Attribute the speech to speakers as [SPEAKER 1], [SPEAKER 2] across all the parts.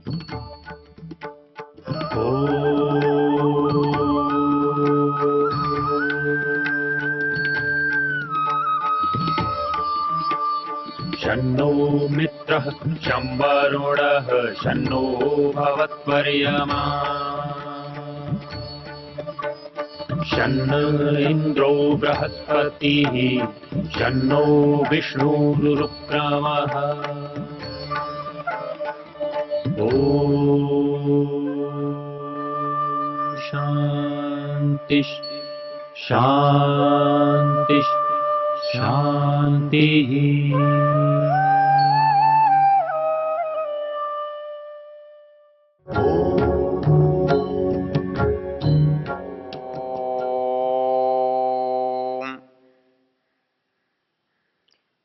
[SPEAKER 1] शन्नो मित्रः शं वरुणः शन्नो भवत्वर्यमा शन्न इन्द्रो बृहस्पतिः शन्नो विष्णुरुक्रमः ॐ शान्ति शान्ति शान्तिः।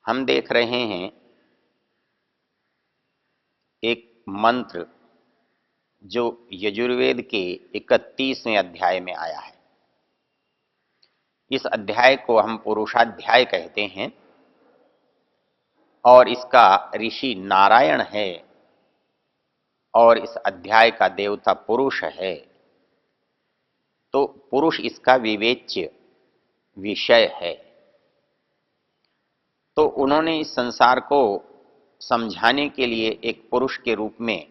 [SPEAKER 2] हम देख रहे हैं एक मंत्र जो यजुर्वेद के 31वें अध्याय में आया है। इस अध्याय को हम पुरुषाध्याय कहते हैं और इसका ऋषि नारायण है और इस अध्याय का देवता पुरुष है। तो पुरुष इसका विवेच्य विषय है। तो उन्होंने इस संसार को समझाने के लिए एक पुरुष के रूप में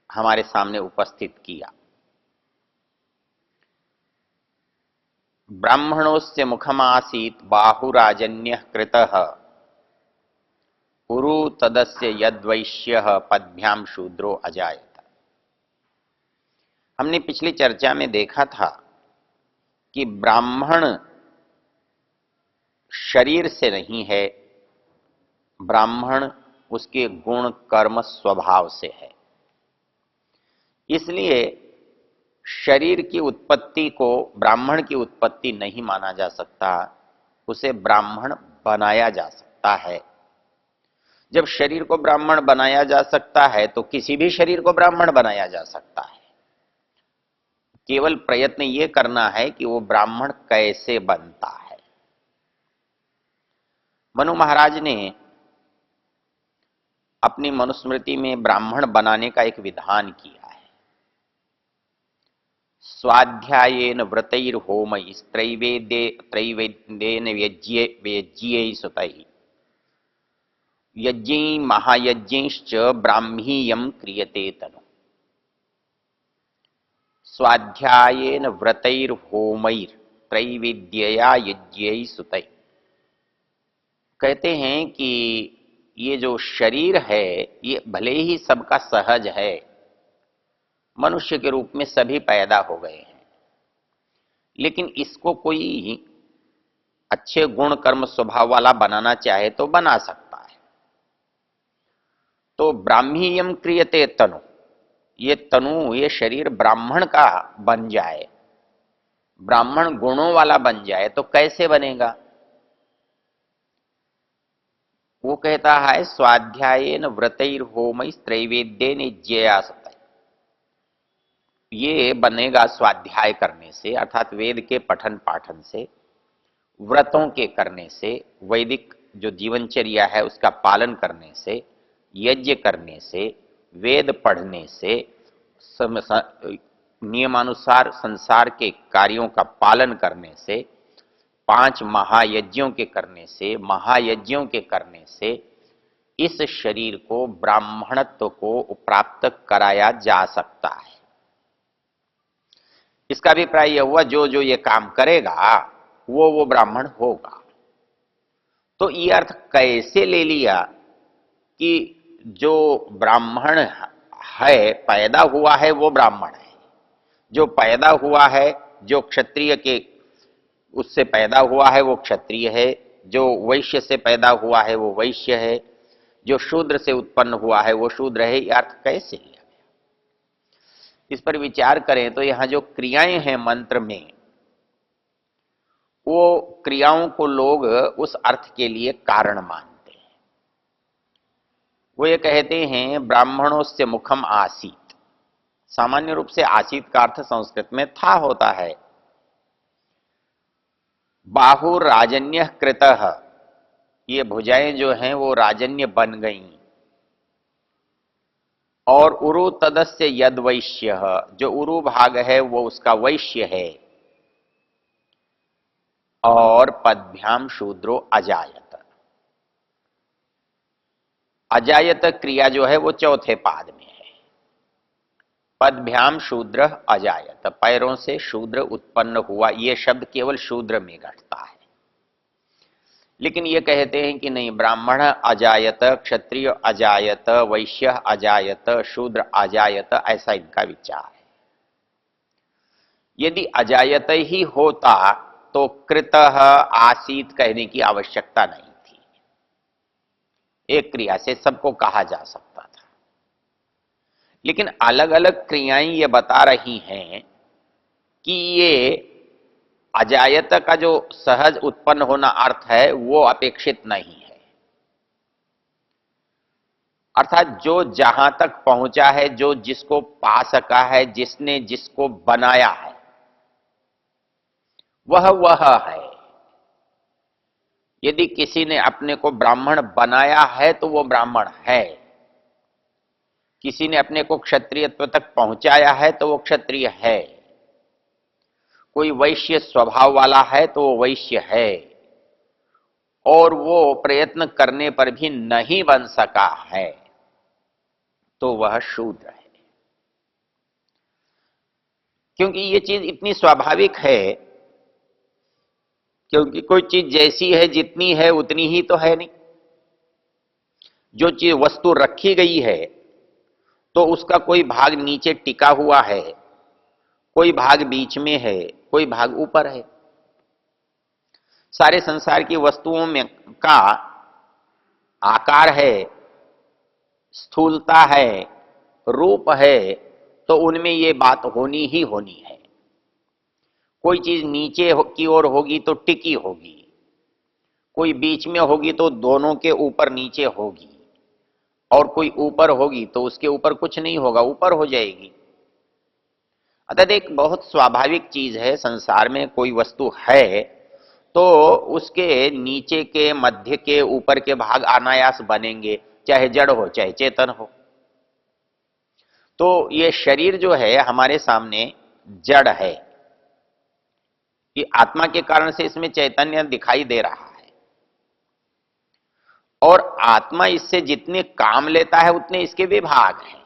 [SPEAKER 2] हमारे सामने उपस्थित किया। ब्राह्मणोस्य मुखमासीत बाहुराजन्य कृतः उरु तदस्य यद्वैश्यः पद्भ्याम शूद्रो अजायत। हमने पिछली चर्चा में देखा था कि ब्राह्मण शरीर से नहीं है, ब्राह्मण उसके गुण कर्म स्वभाव से है। इसलिए शरीर की उत्पत्ति को ब्राह्मण की उत्पत्ति नहीं माना जा सकता, उसे ब्राह्मण बनाया जा सकता है। जब शरीर को ब्राह्मण बनाया जा सकता है तो किसी भी शरीर को ब्राह्मण बनाया जा सकता है। केवल प्रयत्न ये करना है कि वो ब्राह्मण कैसे बनता है। मनु महाराज ने अपनी मनुस्मृति में ब्राह्मण बनाने का एक विधान किया है। स्वाध्यायेन व्रतैर्होमैस्त्रैवेद्येन यज्ञैः सुतैः यज्ञैः महायज्ञैश्च ब्राह्मीयं क्रियते तनु। स्वाध्यायेन व्रतैर्होमैस्त्रैवेद्यया यज्ञैः सुतैः। कहते हैं कि ये जो शरीर है ये भले ही सबका सहज है, मनुष्य के रूप में सभी पैदा हो गए हैं, लेकिन इसको कोई अच्छे गुण कर्म स्वभाव वाला बनाना चाहे तो बना सकता है। तो ब्राह्मीयम क्रियते तनु, ये तनु ये शरीर ब्राह्मण का बन जाए, ब्राह्मण गुणों वाला बन जाए तो कैसे बनेगा? वो कहता है स्वाध्यायेन व्रतैर्होमैस्त्रैवेद्येन यज्ञया सुतैः। ये बनेगा स्वाध्याय करने से, अर्थात वेद के पठन पाठन से, व्रतों के करने से, वैदिक जो जीवनचर्या है उसका पालन करने से, यज्ञ करने से, वेद पढ़ने से, नियमानुसार संसार के कार्यों का पालन करने से, 5 महायज्ञों के करने से, महायज्ञों के करने से इस शरीर को ब्राह्मणत्व को प्राप्त कराया जा सकता है। इसका अभिप्राय यह हुआ जो जो ये काम करेगा वो ब्राह्मण होगा। तो ये अर्थ कैसे ले लिया कि जो ब्राह्मण है, पैदा हुआ है वो ब्राह्मण है, जो पैदा हुआ है, जो क्षत्रिय के उससे पैदा हुआ है वो क्षत्रिय है, जो वैश्य से पैदा हुआ है वो वैश्य है, जो शूद्र से उत्पन्न हुआ है वो शूद्र है। यह अर्थ कैसे लिया गया? इस पर विचार करें तो यहां जो क्रियाएं हैं मंत्र में, वो क्रियाओं को लोग उस अर्थ के लिए कारण मानते हैं। वो ये कहते हैं ब्राह्मणों से मुखम आसीत। सामान्य रूप से आसीत का अर्थ संस्कृत में था होता है। बाहु राजन्य कृतः, ये भुजाएं जो हैं वो राजन्य बन गईं। और उरु तदस्य यद वैश्य, जो उरु भाग है वो उसका वैश्य है। और पदभ्याम शूद्रो अजायत, अजायत क्रिया जो है वो चौथे पाद में है। पदभ्याम शूद्र अजायत, पैरों से शूद्र उत्पन्न हुआ, ये शब्द केवल शूद्र में घटता है। लेकिन ये कहते हैं कि नहीं, ब्राह्मण अजायत, क्षत्रिय अजायत, वैश्य अजायत, शूद्र अजायत, ऐसा इनका विचार है। यदि अजायत ही होता तो कृतः आसीत कहने की आवश्यकता नहीं थी, एक क्रिया से सबको कहा जा सकता था। लेकिन अलग अलग क्रियाएं ये बता रही हैं कि ये अजायत का जो सहज उत्पन्न होना अर्थ है वो अपेक्षित नहीं है। अर्थात जो जहां तक पहुंचा है, जो जिसको पा सका है, जिसने जिसको बनाया है, वह है। यदि किसी ने अपने को ब्राह्मण बनाया है तो वो ब्राह्मण है, किसी ने अपने को क्षत्रियत्व तक पहुंचाया है तो वो क्षत्रिय है, कोई वैश्य स्वभाव वाला है तो वो वैश्य है, और वो प्रयत्न करने पर भी नहीं बन सका है तो वह शूद्र है। क्योंकि ये चीज इतनी स्वाभाविक है, क्योंकि कोई चीज जैसी है जितनी है उतनी ही तो है नहीं। जो चीज वस्तु रखी गई है तो उसका कोई भाग नीचे टिका हुआ है, कोई भाग बीच में है, कोई भाग ऊपर है। सारे संसार की वस्तुओं में का आकार है, स्थूलता है, रूप है, तो उनमें ये बात होनी ही होनी है। कोई चीज नीचे की ओर होगी तो टिकी होगी, कोई बीच में होगी तो दोनों के ऊपर नीचे होगी, और कोई ऊपर होगी तो उसके ऊपर कुछ नहीं होगा, ऊपर हो जाएगी। अतः एक बहुत स्वाभाविक चीज है, संसार में कोई वस्तु है तो उसके नीचे के, मध्य के, ऊपर के भाग अनायास बनेंगे, चाहे जड़ हो चाहे चेतन हो। तो ये शरीर जो है हमारे सामने जड़ है, कि आत्मा के कारण से इसमें चैतन्य दिखाई दे रहा है, और आत्मा इससे जितने काम लेता है उतने इसके विभाग हैं।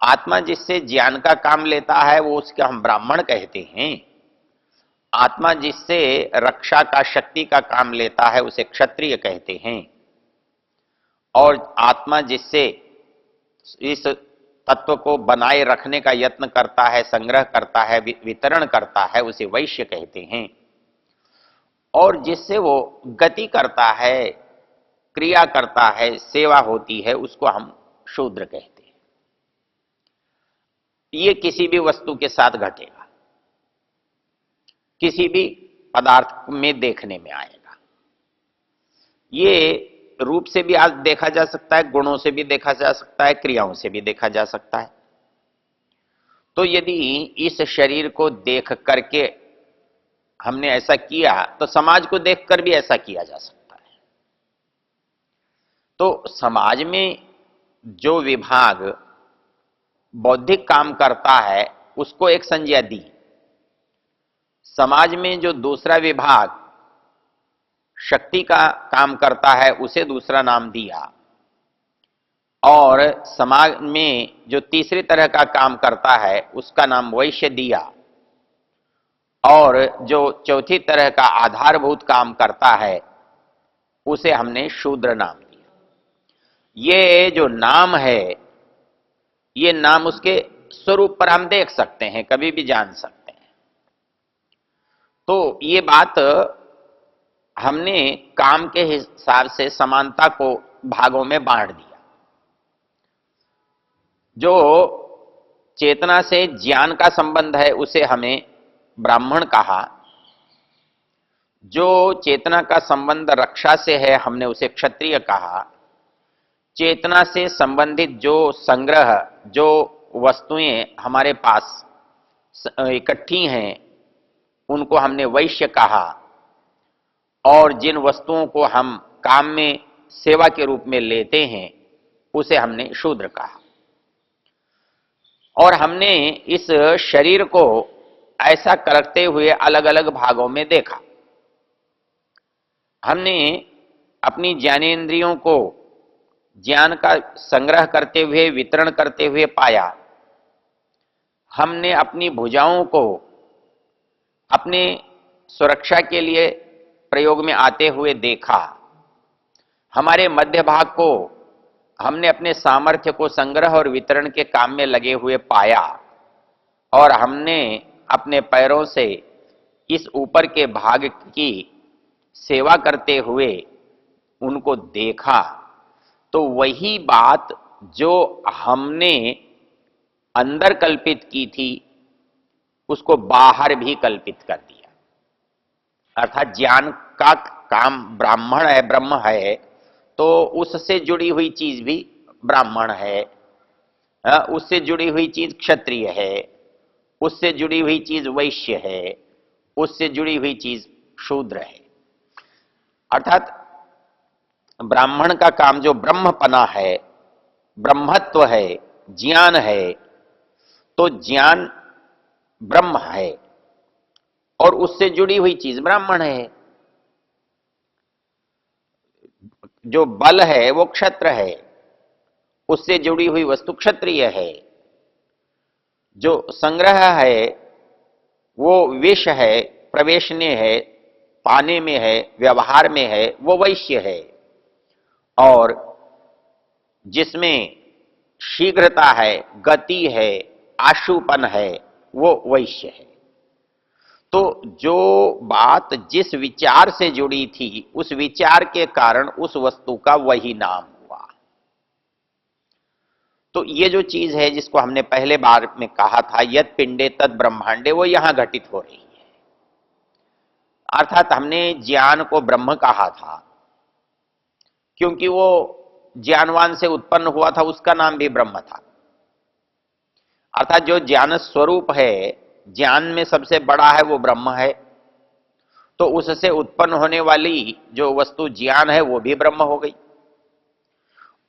[SPEAKER 2] आत्मा जिससे ज्ञान का काम लेता है वो उसके हम ब्राह्मण कहते हैं। आत्मा जिससे रक्षा का, शक्ति का काम लेता है उसे क्षत्रिय कहते हैं। और आत्मा जिससे इस तत्व को बनाए रखने का यत्न करता है, संग्रह करता है, वितरण करता है, उसे वैश्य कहते हैं। और जिससे वो गति करता है, क्रिया करता है, सेवा होती है, उसको हम शूद्र कहते हैं। ये किसी भी वस्तु के साथ घटेगा, किसी भी पदार्थ में देखने में आएगा। ये रूप से भी आज देखा जा सकता है, गुणों से भी देखा जा सकता है, क्रियाओं से भी देखा जा सकता है। तो यदि इस शरीर को देख करके हमने ऐसा किया तो समाज को देखकर भी ऐसा किया जा सकता है। तो समाज में जो विभाग बौद्धिक काम करता है उसको एक संज्ञा दी, समाज में जो दूसरा विभाग शक्ति का काम करता है उसे दूसरा नाम दिया, और समाज में जो तीसरी तरह का काम करता है उसका नाम वैश्य दिया, और जो चौथी तरह का आधारभूत काम करता है उसे हमने शूद्र नाम दिया। ये जो नाम है, ये नाम उसके स्वरूप पर हम देख सकते हैं, कभी भी जान सकते हैं। तो ये बात हमने काम के हिसाब से समानता को भागों में बांट दिया। जो चेतना से ज्ञान का संबंध है उसे हमें ब्राह्मण कहा, जो चेतना का संबंध रक्षा से है हमने उसे क्षत्रिय कहा, चेतना से संबंधित जो संग्रह, जो वस्तुएं हमारे पास इकट्ठी हैं उनको हमने वैश्य कहा, और जिन वस्तुओं को हम काम में सेवा के रूप में लेते हैं उसे हमने शूद्र कहा। और हमने इस शरीर को ऐसा करते हुए अलग अलग भागों में देखा। हमने अपनी ज्ञानेंद्रियों को ज्ञान का संग्रह करते हुए, वितरण करते हुए पाया। हमने अपनी भुजाओं को अपने सुरक्षा के लिए प्रयोग में आते हुए देखा। हमारे मध्य भाग को हमने अपने सामर्थ्य को संग्रह और वितरण के काम में लगे हुए पाया। और हमने अपने पैरों से इस ऊपर के भाग की सेवा करते हुए उनको देखा। तो वही बात जो हमने अंदर कल्पित की थी, उसको बाहर भी कल्पित कर दिया। अर्थात ज्ञान का काम ब्राह्मण है, ब्रह्म है, तो उससे जुड़ी हुई चीज भी ब्राह्मण है, उससे जुड़ी हुई चीज क्षत्रिय है, उससे जुड़ी हुई चीज वैश्य है, उससे जुड़ी हुई चीज शूद्र है। अर्थात ब्राह्मण का काम जो ब्रह्मपना है, ब्रह्मत्व है, ज्ञान है, तो ज्ञान ब्रह्म है और उससे जुड़ी हुई चीज ब्राह्मण है। जो बल है वो क्षत्र है, उससे जुड़ी हुई वस्तु क्षत्रिय है। जो संग्रह है वो विष है, प्रवेशने है, पाने में है, व्यवहार में है, वो वैश्य है। और जिसमें शीघ्रता है, गति है, आशुपन है, वो वैश्य है। तो जो बात जिस विचार से जुड़ी थी, उस विचार के कारण उस वस्तु का वही नाम हुआ। तो ये जो चीज है जिसको हमने पहले बार में कहा था, यद पिंडे तद ब्रह्मांडे, वो यहां घटित हो रही है। अर्थात हमने ज्ञान को ब्रह्म कहा था क्योंकि वो ज्ञानवान से उत्पन्न हुआ था, उसका नाम भी ब्रह्म था। अर्थात जो ज्ञान स्वरूप है, ज्ञान में सबसे बड़ा है, वो ब्रह्म है। तो उससे उत्पन्न होने वाली जो वस्तु ज्ञान है वो भी ब्रह्म हो गई।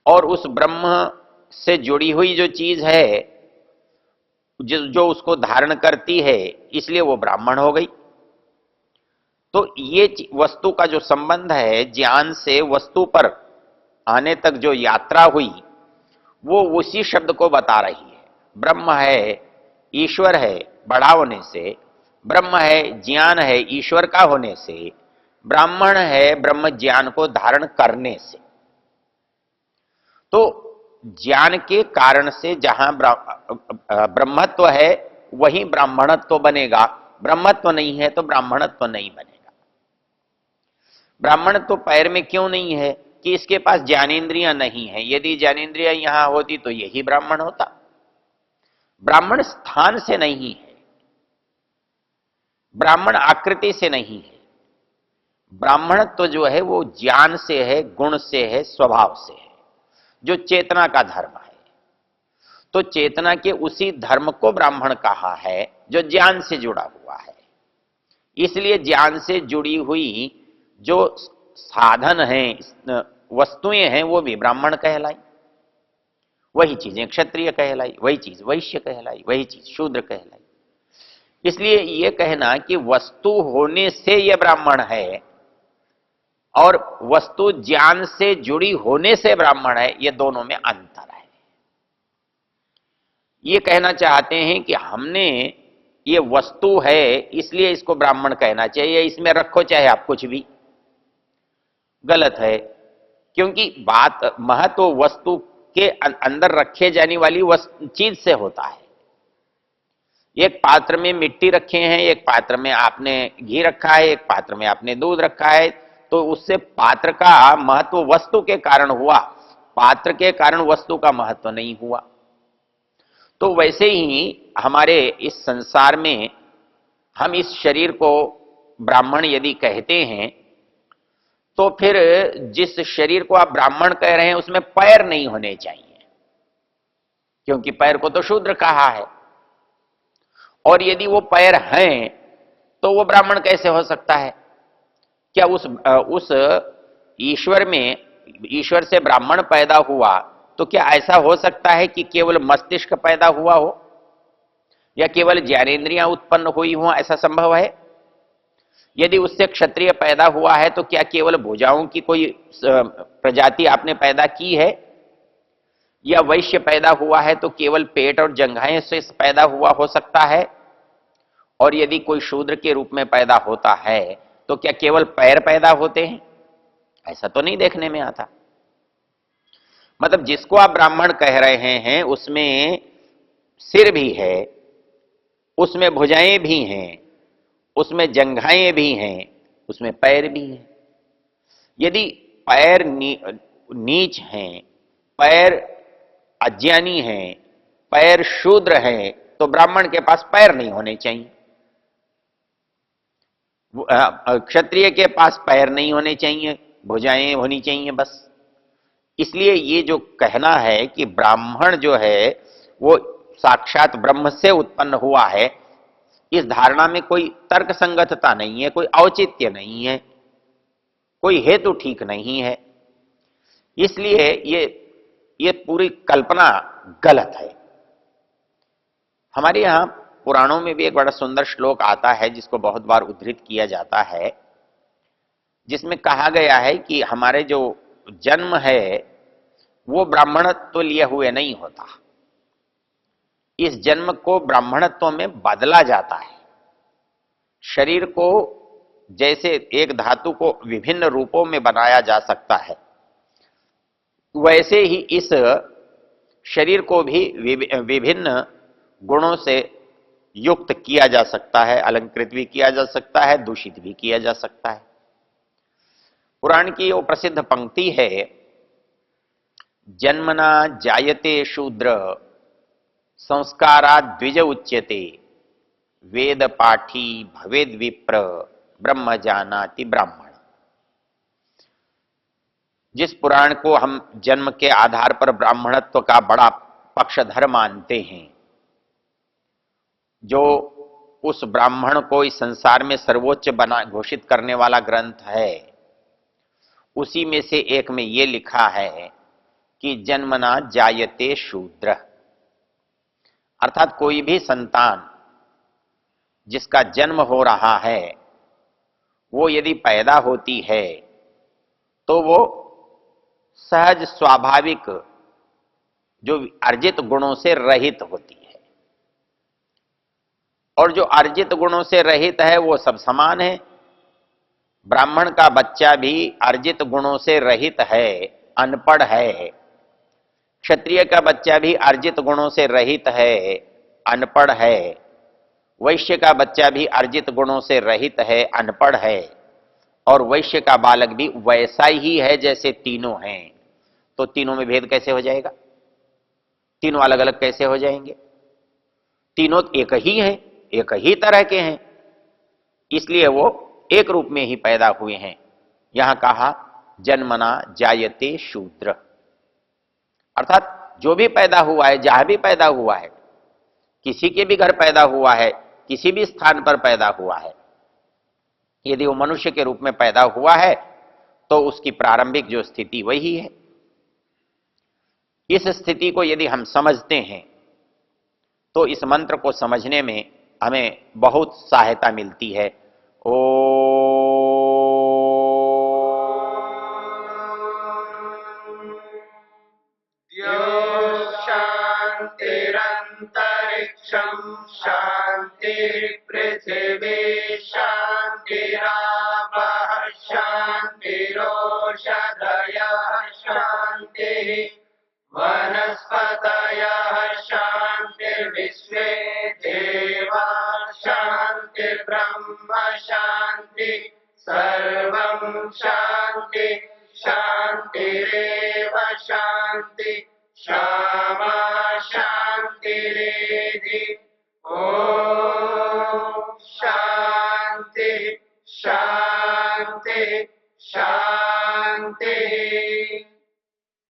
[SPEAKER 2] और उस ब्रह्म से जुड़ी हुई जो चीज है, जो उसको धारण करती है, इसलिए वो ब्राह्मण हो गई। तो ये वस्तु का जो संबंध है, ज्ञान से वस्तु पर आने तक जो यात्रा हुई, वो उसी शब्द को बता रही है। ब्रह्म है, ईश्वर है बड़ा होने से, ब्रह्म है ज्ञान है ईश्वर का होने से, ब्राह्मण है ब्रह्म ज्ञान को धारण करने से। तो ज्ञान के कारण से जहां ब्रह्मत्व है वहीं ब्राह्मणत्व बनेगा, ब्रह्मत्व नहीं है तो ब्राह्मणत्व नहीं बनेगा। ब्राह्मणत्व पैर में क्यों नहीं है? कि इसके पास ज्ञानेंद्रियां नहीं है। यदि ज्ञानेंद्रियां यहां होती तो यही ब्राह्मण होता। ब्राह्मण स्थान से नहीं है, ब्राह्मण आकृति से नहीं है। ब्राह्मणत्व जो है वो ज्ञान से है, गुण से है, स्वभाव से है, जो चेतना का धर्म है। तो चेतना के उसी धर्म को ब्राह्मण कहा है जो ज्ञान से जुड़ा हुआ है। इसलिए ज्ञान से जुड़ी हुई जो साधन हैं, वस्तुएं हैं, वो भी ब्राह्मण कहलाई। वही चीजें क्षत्रिय कहलाई, वही चीज वैश्य कहलाई, वही चीज शूद्र कहलाई। इसलिए यह कहना कि वस्तु होने से यह ब्राह्मण है और वस्तु ज्ञान से जुड़ी होने से ब्राह्मण है, ये दोनों में अंतर है। ये कहना चाहते हैं कि हमने ये वस्तु है इसलिए इसको ब्राह्मण कहना चाहिए, इसमें रखो चाहे आप कुछ भी, गलत है। क्योंकि बात महत्व वस्तु के अंदर रखे जाने वाली चीज से होता है। एक पात्र में मिट्टी रखे हैं, एक पात्र में आपने घी रखा है, एक पात्र में आपने दूध रखा है, तो उससे पात्र का महत्व वस्तु के कारण हुआ, पात्र के कारण वस्तु का महत्व नहीं हुआ। तो वैसे ही हमारे इस संसार में हम इस शरीर को ब्राह्मण यदि कहते हैं, तो फिर जिस शरीर को आप ब्राह्मण कह रहे हैं उसमें पैर नहीं होने चाहिए, क्योंकि पैर को तो शूद्र कहा है। और यदि वो पैर हैं तो वो ब्राह्मण कैसे हो सकता है? क्या उस ईश्वर में, ईश्वर से ब्राह्मण पैदा हुआ तो क्या ऐसा हो सकता है कि केवल मस्तिष्क पैदा हुआ हो या केवल ज्ञानेंद्रियां उत्पन्न हुई हो? ऐसा संभव है? यदि उससे क्षत्रिय पैदा हुआ है तो क्या केवल भुजाओं की कोई प्रजाति आपने पैदा की है? या वैश्य पैदा हुआ है तो केवल पेट और जंघाएं से पैदा हुआ हो सकता है? और यदि कोई शूद्र के रूप में पैदा होता है तो क्या केवल पैर पैदा होते हैं? ऐसा तो नहीं देखने में आता। मतलब जिसको आप ब्राह्मण कह रहे हैं उसमें सिर भी है, उसमें भुजाएं भी हैं, उसमें जंघाएं भी हैं, उसमें पैर भी हैं। यदि पैर नीच हैं, पैर अज्ञानी हैं, पैर शूद्र हैं, तो ब्राह्मण के पास पैर नहीं होने चाहिए, क्षत्रिय के पास पैर नहीं होने चाहिए, भुजाएं होनी चाहिए बस। इसलिए ये जो कहना है कि ब्राह्मण जो है वो साक्षात ब्रह्म से उत्पन्न हुआ है, इस धारणा में कोई तर्क संगतता नहीं है, कोई औचित्य नहीं है, कोई हेतु ठीक नहीं है। इसलिए ये पूरी कल्पना गलत है। हमारे यहां पुराणों में भी एक बड़ा सुंदर श्लोक आता है जिसको बहुत बार उद्धृत किया जाता है, जिसमें कहा गया है कि हमारे जो जन्म है वो ब्राह्मणत्व लिए हुए नहीं होता, इस जन्म को ब्राह्मणत्व में बदला जाता है। शरीर को जैसे एक धातु को विभिन्न रूपों में बनाया जा सकता है, वैसे ही इस शरीर को भी विभिन्न गुणों से युक्त किया जा सकता है, अलंकृत भी किया जा सकता है, दूषित भी किया जा सकता है। पुराण की वो प्रसिद्ध पंक्ति है, जन्मना जायते शूद्र संस्कारात् द्विज उच्यते, वेद पाठी भवेद विप्र ब्रह्म जानाति ब्राह्मण। जिस पुराण को हम जन्म के आधार पर ब्राह्मणत्व का बड़ा पक्षधर मानते हैं, जो उस ब्राह्मण को इस संसार में सर्वोच्च बना घोषित करने वाला ग्रंथ है, उसी में से एक में ये लिखा है कि जन्मना जायते शूद्र, अर्थात कोई भी संतान जिसका जन्म हो रहा है वो यदि पैदा होती है तो वो सहज स्वाभाविक जो अर्जित गुणों से रहित होती है, और जो अर्जित गुणों से रहित है वो सब समान है। ब्राह्मण का बच्चा भी अर्जित गुणों से रहित है, अनपढ़ है, क्षत्रिय का बच्चा भी अर्जित गुणों से रहित है, अनपढ़ है, वैश्य का बच्चा भी अर्जित गुणों से रहित है, अनपढ़ है, और वैश्य का बालक भी वैसा ही है जैसे तीनों हैं। तो तीनों में भेद कैसे हो जाएगा? तीनों अलग अलग कैसे हो जाएंगे? तीनों एक ही हैं, एक ही तरह के हैं, इसलिए वो एक रूप में ही पैदा हुए हैं। यहां कहा जन्मना जायते शूद्र, अर्थात जो भी पैदा हुआ है, जहां भी पैदा हुआ है, किसी के भी घर पैदा हुआ है, किसी भी स्थान पर पैदा हुआ है, यदि वो मनुष्य के रूप में पैदा हुआ है तो उसकी प्रारंभिक जो स्थिति वही है। इस स्थिति को यदि हम समझते हैं तो इस मंत्र को समझने में हमें बहुत सहायता मिलती है। ओ
[SPEAKER 3] शांतिरंतरिक्षं शांतिर्पृथिवी शांतिरापः शांतिरोषधयः शांतिः वनस्पतयः शांतिर्विश्वे देवाः शांतिर्ब्रह्म शांति सर्वं शांति शांतिरेव शांति क्षमा शांतिरेधि। ओम शांति शांति शांति।